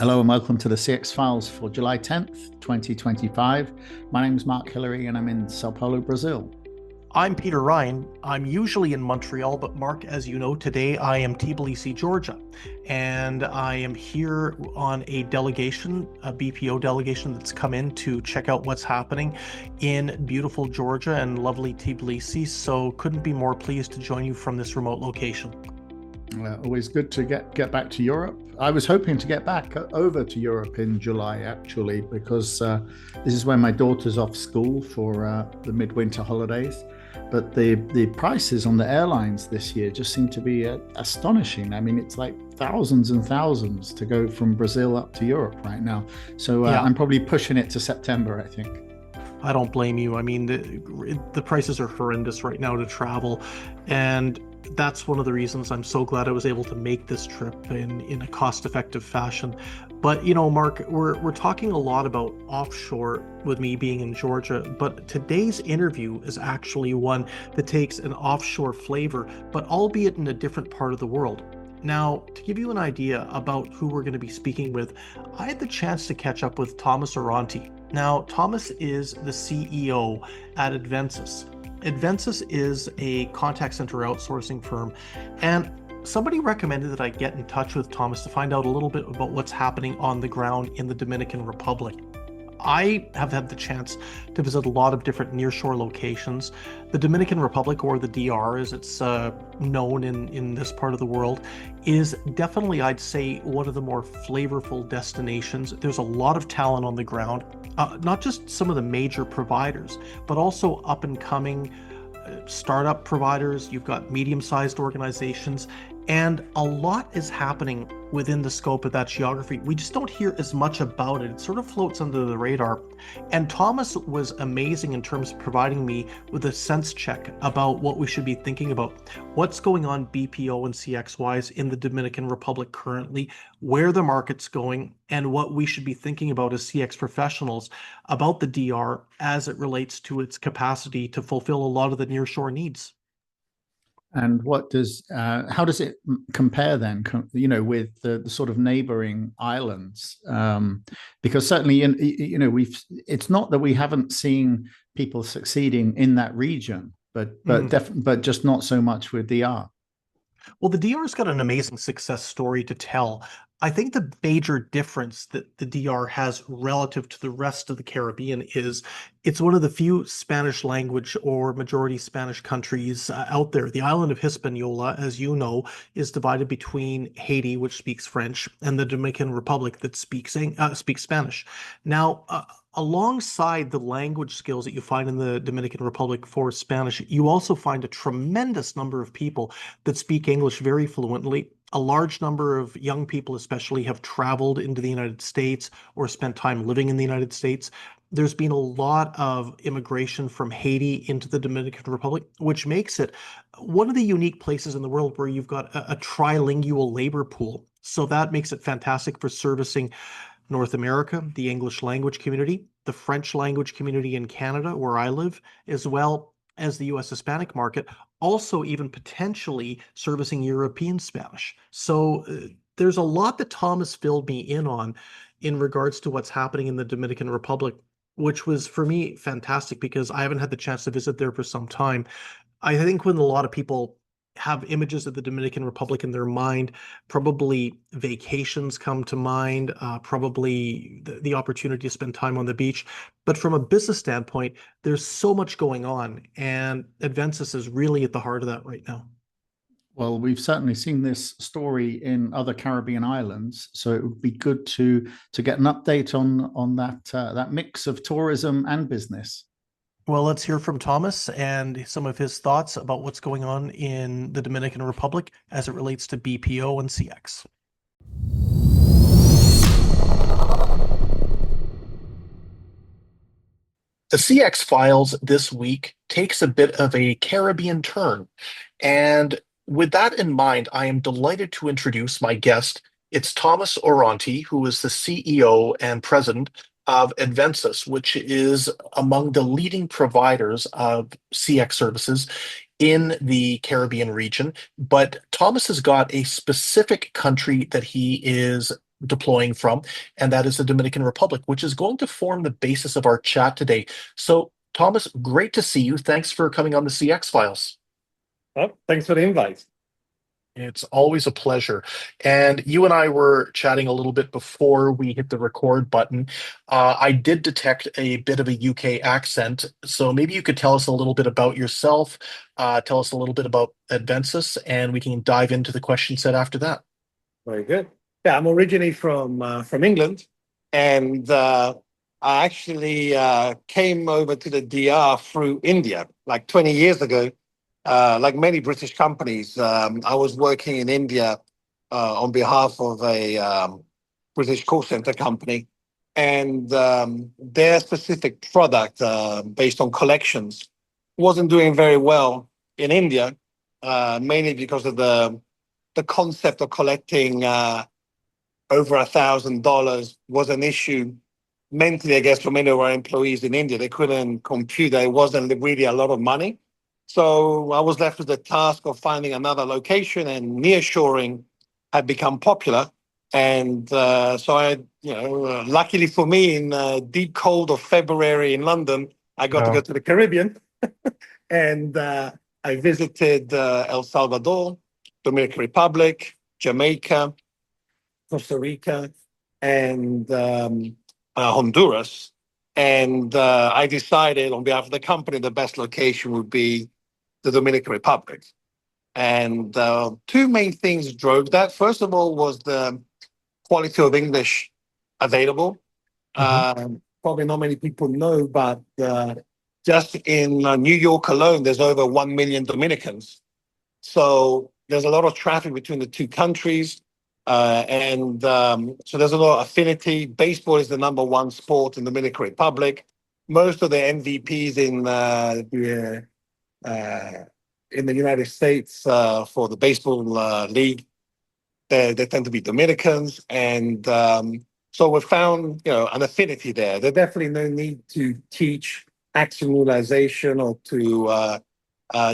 Hello and welcome to the CX Files for July 10th, 2025. My name is Mark Hillary and I'm in Sao Paulo, Brazil. I'm Peter Ryan. I'm usually in Montreal, but Mark, as you know, today I am Tbilisi, Georgia, and I am here on a delegation, a BPO delegation that's come in to check out what's happening in beautiful Georgia and lovely Tbilisi. So couldn't be more pleased to join you from this remote location. Always good to get back to Europe. I was hoping to get back over to Europe in July, actually, because this is when my daughter's off school for the midwinter holidays. But the prices on the airlines this year just seem to be astonishing. I mean, it's like thousands and thousands to go from Brazil up to Europe right now. So Yeah, I'm probably pushing it to September, I think. I don't blame you. I mean, the prices are horrendous right now to travel, and that's one of the reasons I'm so glad I was able to make this trip in a cost-effective fashion. But you know, Mark, we're talking a lot about offshore with me being in Georgia, but today's interview is actually one that takes an offshore flavor, but albeit in a different part of the world. Now, to give you an idea about who we're going to be speaking with, I had the chance to catch up with Thomas Oronti. Now, Thomas is the CEO at Advensus. Advensus is a contact center outsourcing firm, and somebody recommended that I get in touch with Thomas to find out a little bit about what's happening on the ground in the Dominican Republic. I have had the chance to visit a lot of different nearshore locations. The Dominican Republic, or the DR as it's known in this part of the world, is definitely, I'd say, one of the more flavorful destinations. There's a lot of talent on the ground, not just some of the major providers, but also up and coming startup providers. You've got medium-sized organizations, and a lot is happening within the scope of that geography. We just don't hear as much about it. It sort of floats under the radar. And Thomas was amazing in terms of providing me with a sense check about what we should be thinking about. What's going on BPO and CX wise in the Dominican Republic currently, where the market's going, and what we should be thinking about as CX professionals about the DR as it relates to its capacity to fulfill a lot of the nearshore needs. And how does it compare then, with the sort of neighboring islands? Because certainly, it's not that we haven't seen people succeeding in that region, but just not so much with DR. Well, the DR's got an amazing success story to tell. I think the major difference that the DR has relative to the rest of the Caribbean is it's one of the few Spanish language or majority Spanish countries out there. The island of Hispaniola, as you know, is divided between Haiti, which speaks French, and the Dominican Republic that speaks Spanish. Now, alongside the language skills that you find in the Dominican Republic for Spanish, you also find a tremendous number of people that speak English very fluently. A large number of young people, especially, have traveled into the United States or spent time living in the United States. There's been a lot of immigration from Haiti into the Dominican Republic, which makes it one of the unique places in the world where you've got a trilingual labor pool. So that makes it fantastic for servicing North America, the English language community, the French language community in Canada, where I live, as well as the US Hispanic market, also even potentially servicing European Spanish. So there's a lot that Thomas filled me in on in regards to what's happening in the Dominican Republic, which was for me fantastic because I haven't had the chance to visit there for some time. I think when a lot of people have images of the Dominican Republic in their mind, probably vacations come to mind, probably the opportunity to spend time on the beach. But from a business standpoint, there's so much going on, and Adventus is really at the heart of that right now. Well, we've certainly seen this story in other Caribbean islands, so it would be good to get an update on that mix of tourism and business. Well, let's hear from Thomas and some of his thoughts about what's going on in the Dominican Republic as it relates to BPO and CX. The CX Files this week takes a bit of a Caribbean turn. And with that in mind, I am delighted to introduce my guest. It's Thomas Oronti, who is the CEO and president of Advensus, which is among the leading providers of CX services in the Caribbean region. But Thomas has got a specific country that he is deploying from, and that is the Dominican Republic, which is going to form the basis of our chat today. So, Thomas, great to see you. Thanks for coming on the CX Files. Oh, thanks for the invite. It's always a pleasure. And you and I were chatting a little bit before we hit the record button. I did detect a bit of a UK accent. So maybe you could tell us a little bit about yourself, tell us a little bit about Advensus, and we can dive into the question set after that. Very good. Yeah, I'm originally from England, and I actually came over to the DR through India like 20 years ago. Like many British companies, I was working in India on behalf of a British call center company, and their specific product, based on collections, wasn't doing very well in India, mainly because of the concept of collecting over $1,000 was an issue mentally, I guess, for many of our employees in India. They couldn't compute that it wasn't really a lot of money. So I was left with the task of finding another location, and nearshoring had become popular. And so luckily for me, in deep cold of February in London, I got to go to the Caribbean, and I visited El Salvador, Dominican Republic, Jamaica, Costa Rica, and Honduras. And I decided on behalf of the company the best location would be the Dominican Republic. And two main things drove that. First of all was the quality of English available. Probably not many people know, but just in New York alone, there's over 1 million Dominicans. So there's a lot of traffic between the two countries. So there's a lot of affinity. Baseball is the number one sport in the Dominican Republic. Most of the MVPs in the United States for the baseball league, they tend to be Dominicans, and so we found an affinity there. There's definitely no need to teach action utilization or to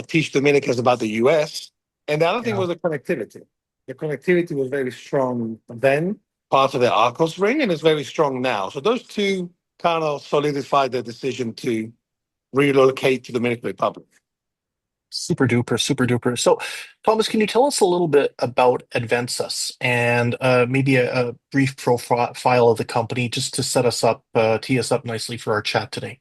teach Dominicans about the U.S. And the other thing was the connectivity. The connectivity was very strong then, part of the Arcos ring, and it's very strong now. So those two kind of solidified the decision to relocate to the Dominican Republic. Super duper, super duper. So, Thomas, can you tell us a little bit about Advensus and maybe a brief profile of the company just to set us up, tee us up nicely for our chat today?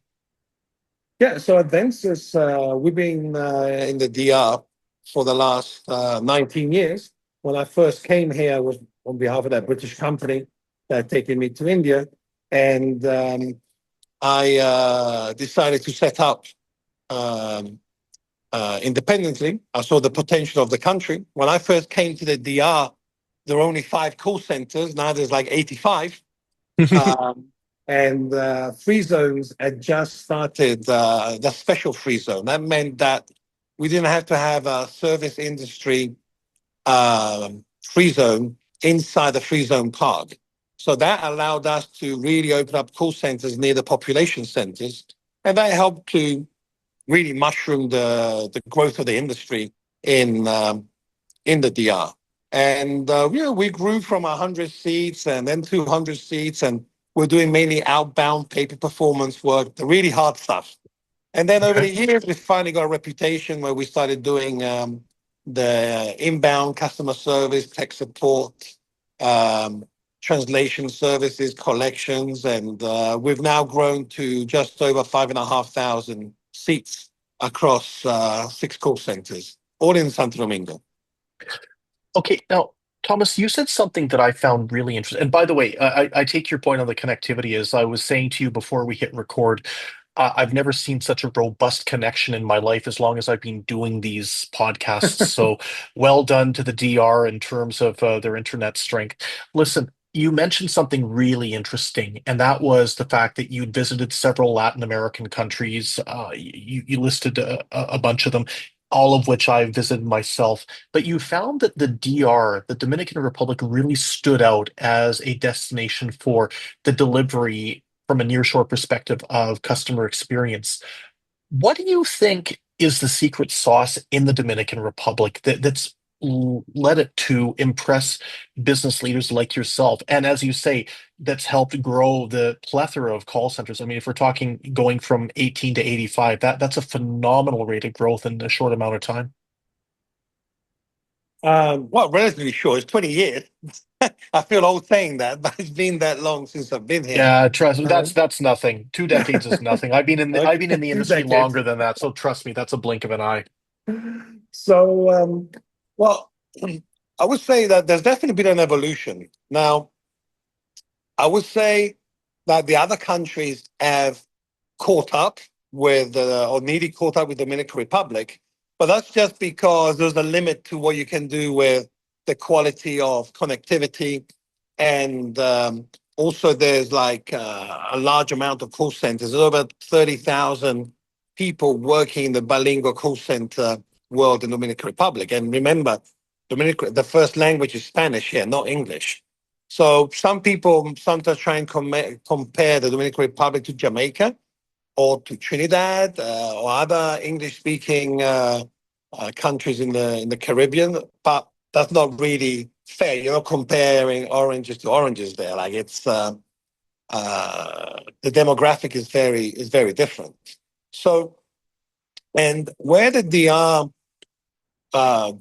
Yeah, so Advensus, we've been in the DR for the last 19 years. When I first came here, I was on behalf of that British company that had taken me to India, and I decided to set up independently. I saw the potential of the country. When I first came to the DR, there were only 5 call centers. Now there's like 85. And free zones had just started, the special free zone. That meant that we didn't have to have a service industry free zone inside the free zone card. So that allowed us to really open up call centers near the population centers. And that helped to really mushroom the growth of the industry in the DR. And we grew from 100 seats and then 200 seats, and we're doing mainly outbound paper performance work, the really hard stuff. And then over the years, we finally got a reputation where we started doing the inbound customer service, tech support, translation services, collections, and we've now grown to just over 5,500 seats across 6 call centers, all in Santo Domingo. Okay, now, Thomas, you said something that I found really interesting. And by the way, I take your point on the connectivity. As I was saying to you before we hit record, I've never seen such a robust connection in my life as long as I've been doing these podcasts. So well done to the DR in terms of their internet strength. Listen, you mentioned something really interesting, and that was the fact that you'd visited several Latin American countries. You listed a bunch of them, all of which I visited myself. But you found that the DR, the Dominican Republic, really stood out as a destination for the delivery from a nearshore perspective of customer experience. What do you think is the secret sauce in the Dominican Republic that's led it to impress business leaders like yourself? And as you say, that's helped grow the plethora of call centers. I mean, if we're talking going from 18 to 85, that's a phenomenal rate of growth in a short amount of time. Well, relatively short. It's 20 years. I feel old saying that, but it's been that long since I've been here. Yeah, trust me, Um, that's nothing. 2 decades is nothing. I've been in okay, the two industry decades. longer than that, so trust me, that's a blink of an eye. So, well, I would say that there's definitely been an evolution. Now, I would say that the other countries have caught up with, or nearly caught up with the Dominican Republic, but that's just because there's a limit to what you can do with the quality of connectivity. And also, there's like a large amount of call centers. There's over 30,000 people working in the bilingual call center world in Dominican Republic. And remember, the first language is Spanish here, not English. So some people sometimes try and compare the Dominican Republic to Jamaica or to Trinidad or other English-speaking countries in the Caribbean, but that's not really fair. You're not comparing oranges to oranges there. Like it's the demographic is very different. So, and where the DR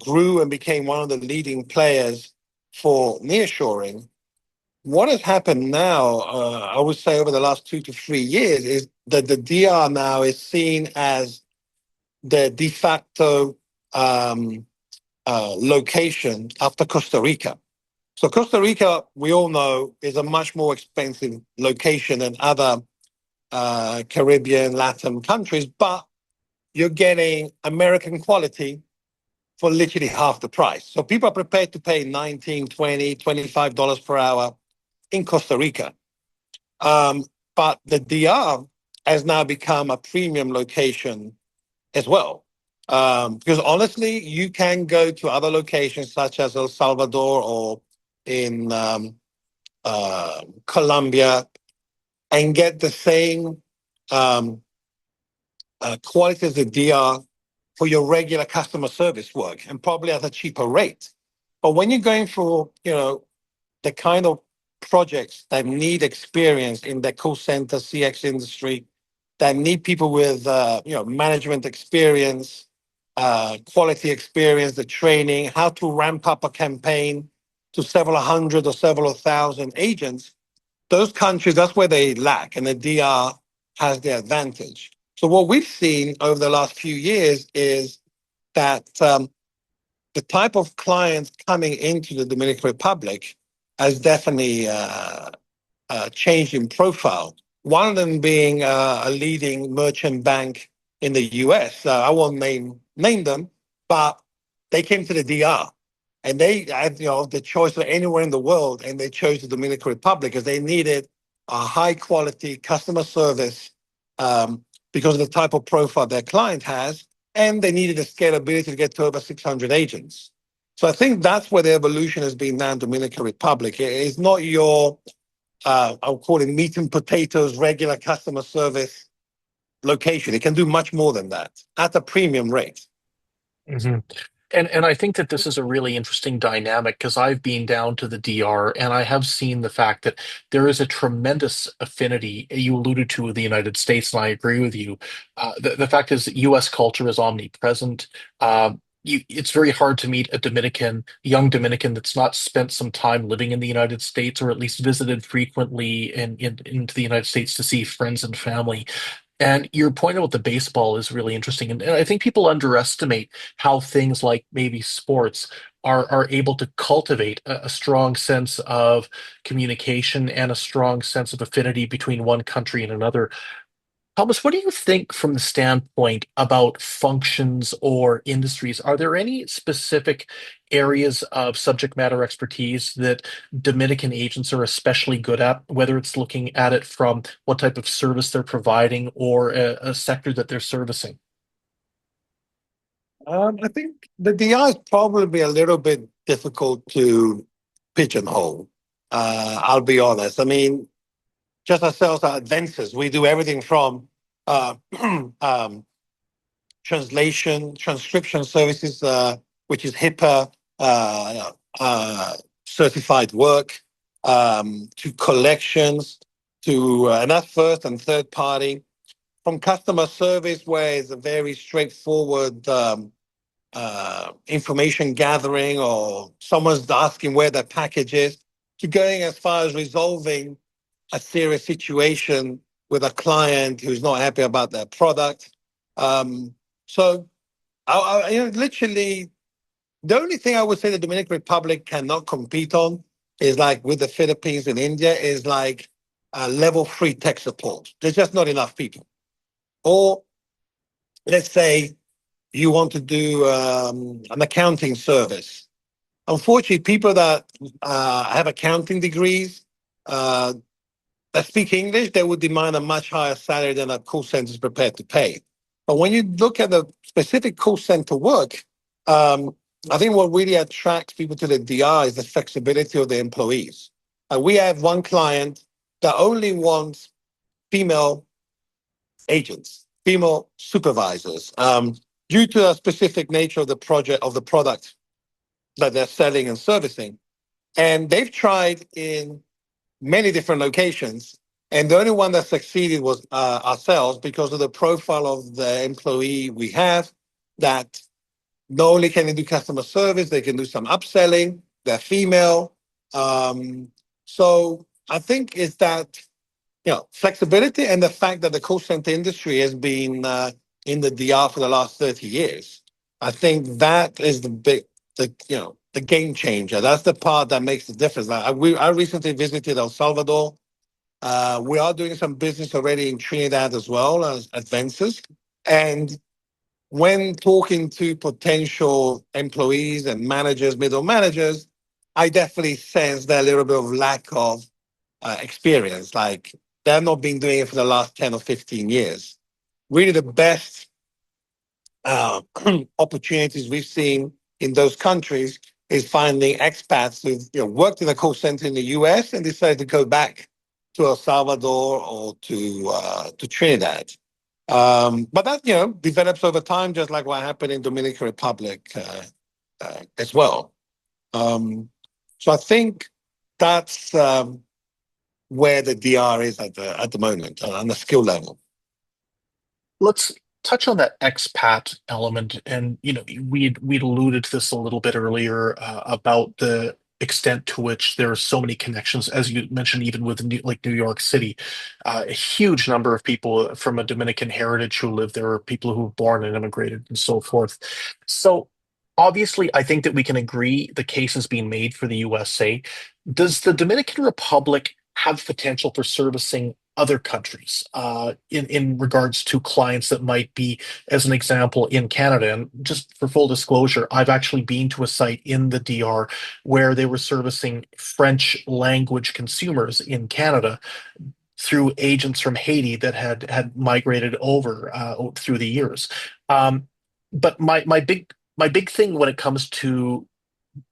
grew and became one of the leading players for nearshoring, what has happened now, I would say over the last 2 to 3 years, is that the DR now is seen as the de facto location after Costa Rica. So Costa Rica, we all know, is a much more expensive location than other Caribbean, Latin countries, but you're getting American quality for literally half the price. So people are prepared to pay 19, 20, $25 per hour in Costa Rica. But the DR has now become a premium location as well. Because honestly, you can go to other locations such as El Salvador or in Colombia and get the same quality as the DR for your regular customer service work and probably at a cheaper rate. But when you're going for, the kind of projects that need experience in the call center CX industry, that need people with management experience, quality experience, the training, how to ramp up a campaign to several hundred or several thousand agents. Those countries, that's where they lack, and the DR has the advantage. So what we've seen over the last few years is that the type of clients coming into the Dominican Republic has definitely changed in profile. One of them being a leading merchant bank in the US. I won't name them, but they came to the DR and they had the choice of anywhere in the world, and they chose the Dominican Republic because they needed a high quality customer service because of the type of profile their client has, and they needed the scalability to get to over 600 agents. So I think that's where the evolution has been now in Dominican Republic. It's not your, I'll call it meat and potatoes, regular customer service location. It can do much more than that at a premium rate. Mhm. And I think that this is a really interesting dynamic because I've been down to the DR and I have seen the fact that there is a tremendous affinity. You alluded to the United States, and I agree with you. The fact is that U.S. culture is omnipresent. It's very hard to meet a young Dominican that's not spent some time living in the United States or at least visited frequently into the United States to see friends and family. And your point about the baseball is really interesting. And I think people underestimate how things like maybe sports are able to cultivate a strong sense of communication and a strong sense of affinity between one country and another. Thomas, what do you think from the standpoint about functions or industries? Are there any specific areas of subject matter expertise that Dominican agents are especially good at, whether it's looking at it from what type of service they're providing or a sector that they're servicing? I think the DI is probably a little bit difficult to pigeonhole. I'll be honest. I mean, just ourselves at Advensus, we do everything from uh, translation, transcription services, which is HIPAA uh, certified work, to collections, to and that's first and third party, from customer service, where it's a very straightforward information gathering, or someone's asking where their package is, to going as far as resolving a serious situation with a client who's not happy about their product. So, literally, the only thing I would say the Dominican Republic cannot compete on is, like with the Philippines and India, is like level 3 tech support. There's just not enough people. Or let's say you want to do an accounting service. Unfortunately, people that have accounting degrees uh, that speak English, they would demand a much higher salary than a call center is prepared to pay. But when you look at the specific call center work, I think what really attracts people to the DR is the flexibility of the employees. We have one client that only wants female agents, female supervisors, due to the specific nature of the project, of the product that they're selling and servicing. And they've tried in many different locations, and the only one that succeeded was ourselves, because of the profile of the employee we have, that not only can they do customer service, they can do some upselling, they're female. So I think it's that, flexibility, and the fact that the call center industry has been in the DR for the last 30 years. I think that is the game changer. That's the part that makes the difference. I recently visited El Salvador. We are doing some business already in Trinidad as well as Advensus. And when talking to potential employees and managers, middle managers, I definitely sense that a little bit of lack of experience. Like, they've not been doing it for the last 10 or 15 years. Really, the best opportunities we've seen in those countries is finding expats who've worked in a call center in the US and decided to go back to El Salvador or to Trinidad. But that develops over time, just like what happened in Dominican Republic as well. So I think that's where the DR is at the moment on the skill level. Let's touch on that expat element, and we'd alluded to this a little bit earlier about the extent to which there are so many connections, as you mentioned, even with New York City, a huge number of people from a Dominican heritage who live there, are people who were born and immigrated and so forth. So obviously, I think that we can agree the case is being made for the USA. Does the Dominican Republic have potential for servicing other countries in regards to clients that might be, as an example, in Canada? And just for full disclosure, I've actually been to a site in the DR where they were servicing French language consumers in Canada through agents from Haiti that had migrated over through the years. But my big thing when it comes to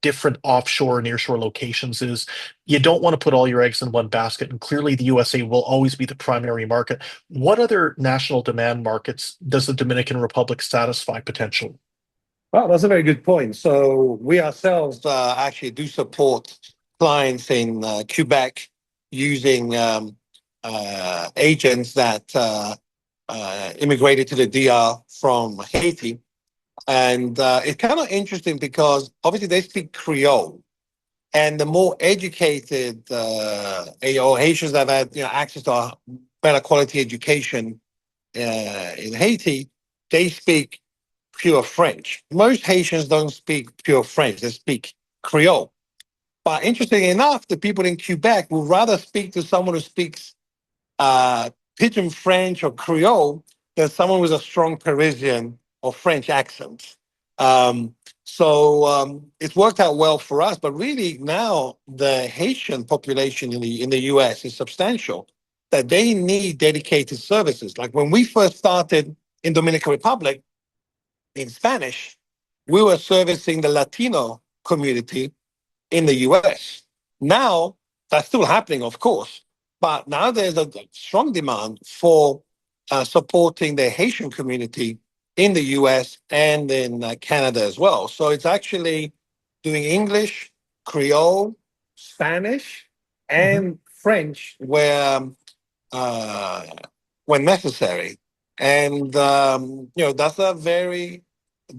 different offshore and nearshore locations is you don't want to put all your eggs in one basket. And clearly, the USA will always be the primary market. What other national demand markets does the Dominican Republic satisfy potentially? Well, that's a very good point. So we ourselves actually do support clients in Quebec using agents that immigrated to the DR from Haiti. And it's kind of interesting because obviously they speak Creole. And the more educated or Haitians that have had access to a better quality education in Haiti, they speak pure French. Most Haitians don't speak pure French, they speak Creole. But interestingly enough, the people in Quebec would rather speak to someone who speaks Pidgin French or Creole than someone with a strong Parisian or French accent. So it's worked out well for us. But really now the Haitian population in the US is substantial, that they need dedicated services. Like when we first started in Dominican Republic in Spanish, we were servicing the Latino community in the US. Now that's still happening, of course, but now there's a strong demand for supporting the Haitian community in the US and in Canada as well. So it's actually doing English, Creole, Spanish, and French uh, when necessary. And that's a very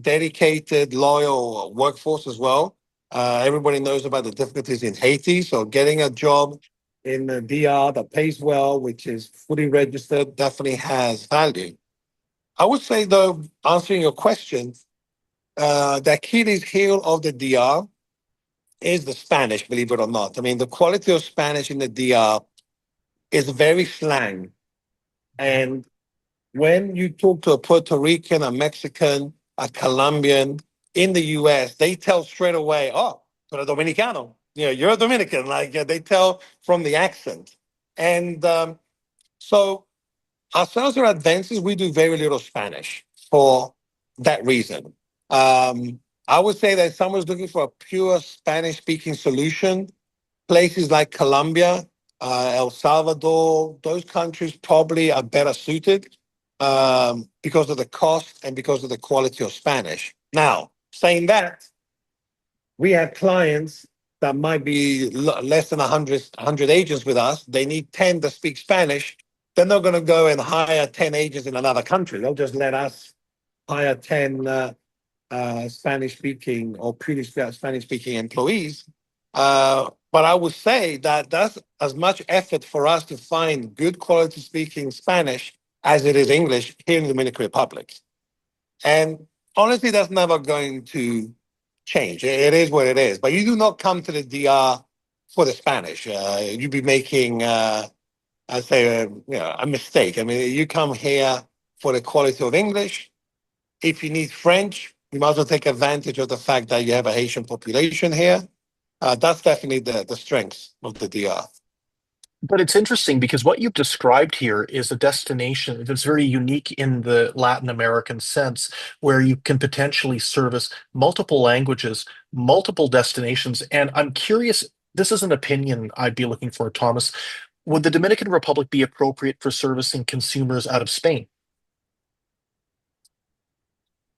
dedicated, loyal workforce as well. Everybody knows about the difficulties in Haiti, so getting a job in the DR that pays well, which is fully registered, definitely has value. I would say, though, answering your question, the Achilles heel of the DR is the Spanish, believe it or not. I mean, the quality of Spanish in the DR is very slang. And when you talk to a Puerto Rican, a Mexican, a Colombian in the US, they tell straight away, oh, pero Dominicano, you're a Dominican. They tell from the accent. And so ourselves at Advensus, we do very little Spanish for that reason. I would say that if someone's looking for a pure Spanish speaking solution, places like Colombia, El Salvador, those countries probably are better suited because of the cost and because of the quality of Spanish. Now, saying that, we have clients that might be less than 100 agents with us. They need 10 to speak Spanish. They're not going to go and hire 10 agents in another country. They'll just let us hire 10 Spanish speaking or purely Spanish speaking employees. But I would say that that's as much effort for us to find good quality speaking Spanish as it is English here in the Dominican Republic. And honestly, that's never going to change. It is what it is. But you do not come to the DR for the Spanish. You'd be making, I'd say, a mistake. I mean, you come here for the quality of English. If you need French, you might as well take advantage of the fact that you have a Haitian population here. That's definitely the strength of the DR. But it's interesting because what you've described here is a destination that's very unique in the Latin American sense, where you can potentially service multiple languages, multiple destinations. And I'm curious, this is an opinion I'd be looking for, Thomas. Would the Dominican Republic be appropriate for servicing consumers out of Spain?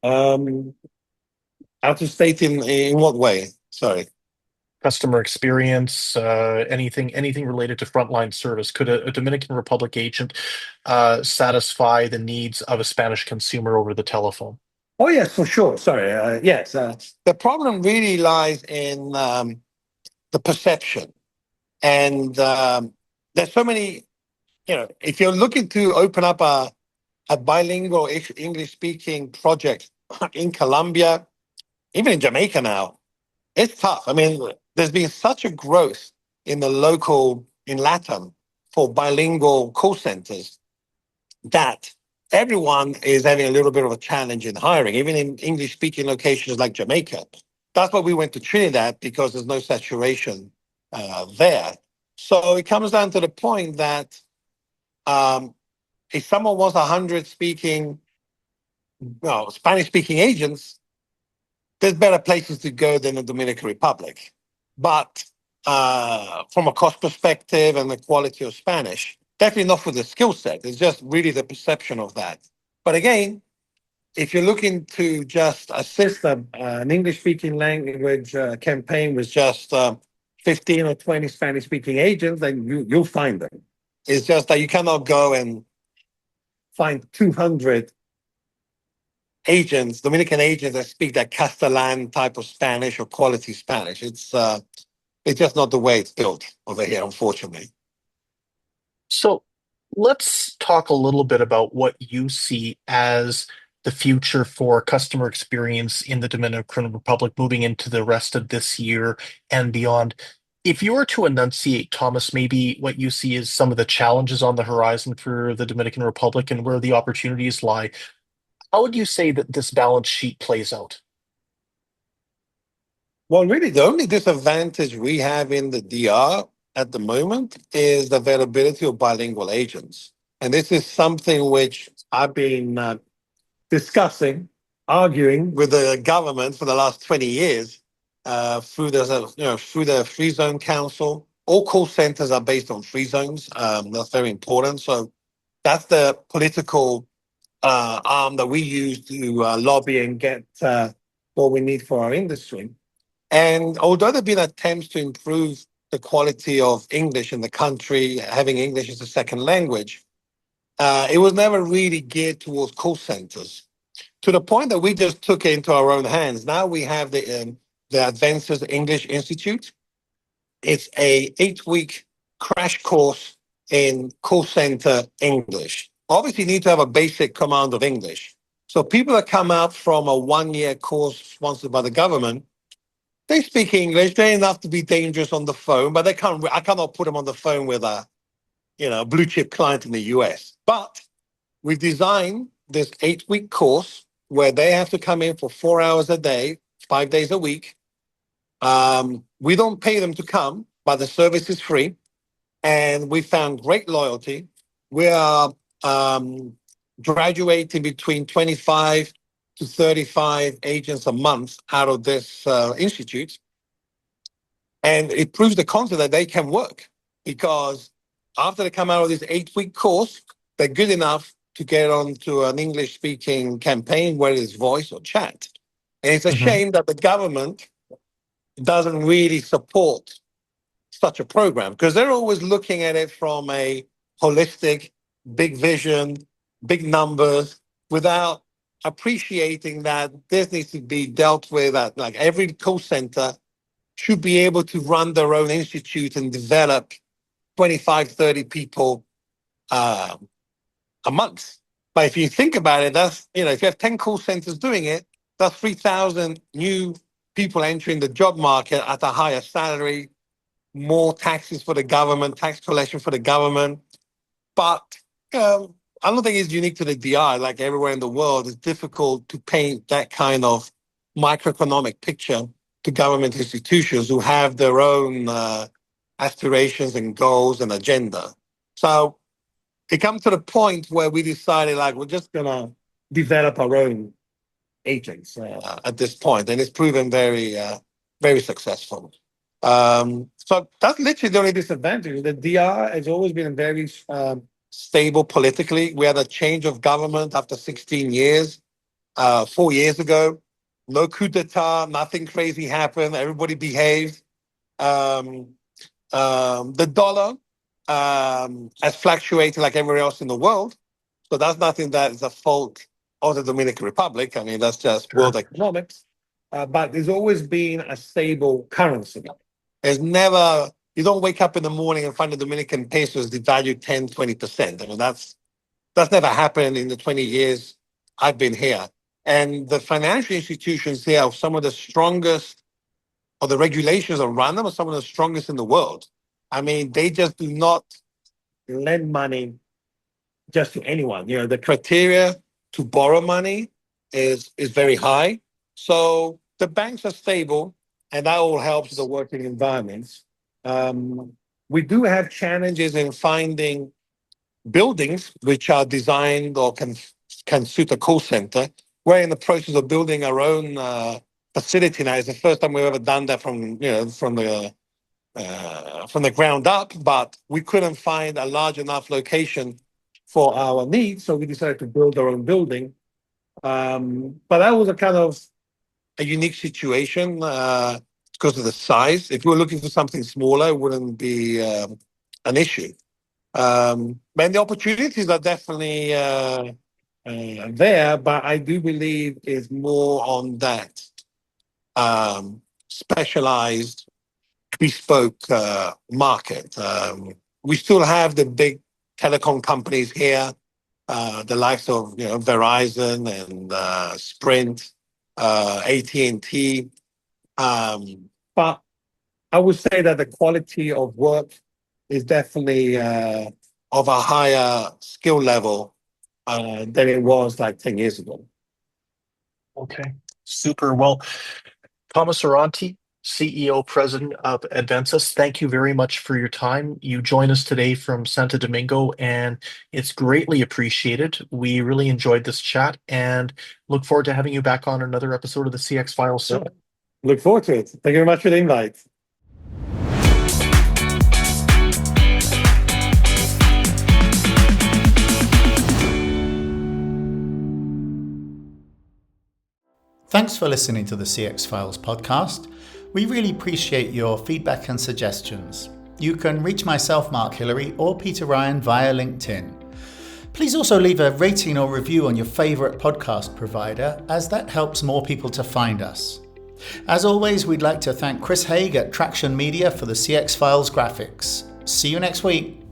Out of state in what way? Sorry. Customer experience, anything related to frontline service. Could a Dominican Republic agent satisfy the needs of a Spanish consumer over the telephone? Oh, yes, for sure. Sorry. Yes. The problem really lies in the perception. And there's so many, if you're looking to open up a bilingual English speaking project in Colombia, even in Jamaica now, it's tough. I mean, there's been such a growth in LATAM for bilingual call centers that everyone is having a little bit of a challenge in hiring, even in English speaking locations like Jamaica. That's why we went to Trinidad, because there's no saturation there. So it comes down to the point that if someone wants 100 Spanish speaking agents, there's better places to go than the Dominican Republic. But from a cost perspective and the quality of Spanish, definitely not for the skill set. It's just really the perception of that. But again, if you're looking to just assist an English-speaking language campaign with just 15 or 20 Spanish-speaking agents, then you'll find them. It's just that you cannot go and find 200 agents, Dominican agents that speak that Castellan type of Spanish or quality Spanish. It's just not the way it's built over here, unfortunately. So let's talk a little bit about what you see as the future for customer experience in the Dominican Republic moving into the rest of this year and beyond. If you were to enunciate, Thomas, maybe what you see is some of the challenges on the horizon for the Dominican Republic and where the opportunities lie, how would you say that this balance sheet plays out? Well, really, the only disadvantage we have in the DR at the moment is the availability of bilingual agents. And this is something which I've been discussing, arguing with the government for the last 20 years through the Free Zone Council. All call centers are based on free zones. That's very important. So that's the political arm that we use to lobby and get what we need for our industry. And although there have been attempts to improve the quality of English in the country, having English as a second language, it was never really geared towards call centers. To the point that we just took it into our own hands. Now we have the Advensus English Institute. It's a 8-week crash course in call center English. Obviously, you need to have a basic command of English. So people that come out from a 1-year course sponsored by the government, they speak English. They're enough to be dangerous on the phone, but I cannot put them on the phone with a blue chip client in the US. But we've designed this 8-week course where they have to come in for 4 hours a day, 5 days a week. We don't pay them to come, but the service is free. And we found great loyalty. We are graduating between 25 to 35 agents a month out of this institute. And it proves the concept that they can work, because after they come out of this 8-week course, they're good enough to get onto an English-speaking campaign, whether it's voice or chat. And it's a shame that the government doesn't really support such a program, because they're always looking at it from a holistic, big vision, big numbers, without appreciating that this needs to be dealt with at, like, every call center should be able to run their own institute and develop 25, 30 people a month. But if you think about it, that's, if you have 10 call centers doing it, that's 3,000 new people entering the job market at a higher salary, more taxes for the government, tax collection for the government. But I don't think it's unique to the DI. Like everywhere in the world, it's difficult to paint that kind of microeconomic picture to government institutions who have their own aspirations and goals and agenda. So it comes to the point where we decided, like, we're just going to develop our own agents at this point. And it's proven very, very successful. So that's literally the only disadvantage. The DR has always been very stable politically. We had a change of government after 16 years, 4 years ago. No coup d'etat, nothing crazy happened. Everybody behaved. The dollar has fluctuated like everywhere else in the world. So that's nothing that is a fault of the Dominican Republic. I mean, that's just world economics. But there's always been a stable currency. There's never, you don't wake up in the morning and find the Dominican pesos devalued 10, 20%. I mean, that's never happened in the 20 years I've been here. And the financial institutions here are some of the strongest, or the regulations around them are some of the strongest in the world. I mean, they just do not lend money just to anyone. The criteria to borrow money is very high. So the banks are stable, and that all helps the working environments. We do have challenges in finding buildings which are designed or can suit a call center. We're in the process of building our own facility now. It's the first time we've ever done that from the ground up, but we couldn't find a large enough location for our needs, so we decided to build our own building. But that was a kind of a unique situation because of the size. If we were looking for something smaller, it wouldn't be an issue. And the opportunities are definitely there, but I do believe it's more on that specialized, bespoke market. We still have the big telecom companies here, the likes of Verizon and Sprint, AT&T. But I would say that the quality of work is definitely of a higher skill level than it was like 10 years ago. Okay, super. Well, Thomas Oronti, CEO, President of Advensus, thank you very much for your time. You joined us today from Santo Domingo, and it's greatly appreciated. We really enjoyed this chat and look forward to having you back on another episode of the CX Files soon. Look forward to it. Thank you very much for the invite. Thanks for listening to the CX Files podcast. We really appreciate your feedback and suggestions. You can reach myself, Mark Hillary, or Peter Ryan via LinkedIn. Please also leave a rating or review on your favourite podcast provider, as that helps more people to find us. As always, we'd like to thank Chris Haig at Traction Media for the CX Files graphics. See you next week.